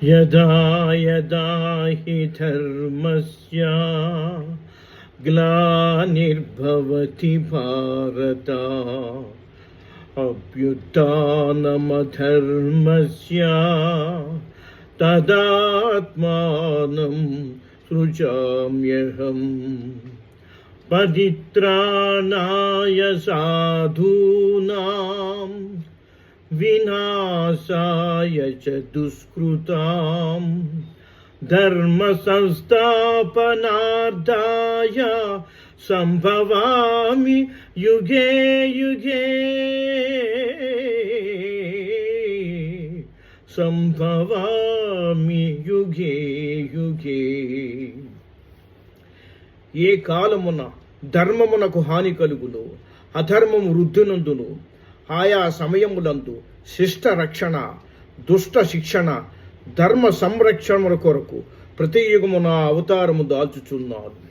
యదా యదా హి ధర్మస్య గ్లానిర్భవతి భారత అభ్యుత్థానమధర్మస్య తదాత్మానం సృజామ్యహం. పరిత్రాణాయ సాధూనాం వినాశాయ చ దుష్కృతాం ధర్మ సంస్థాపనార్థాయ సంభవామి యుగే యుగే. సంభవామి యుగే యుగే. ఏ కాలమున ధర్మమునకు హాని కలుగును, అధర్మము వృద్ధినందును, ఆయా సమయములందు శిష్ట రక్షణ, దుష్ట శిక్షణ, ధర్మ సంరక్షణ కొరకు ప్రతి యుగమున అవతారము దాల్చుచున్నాడు.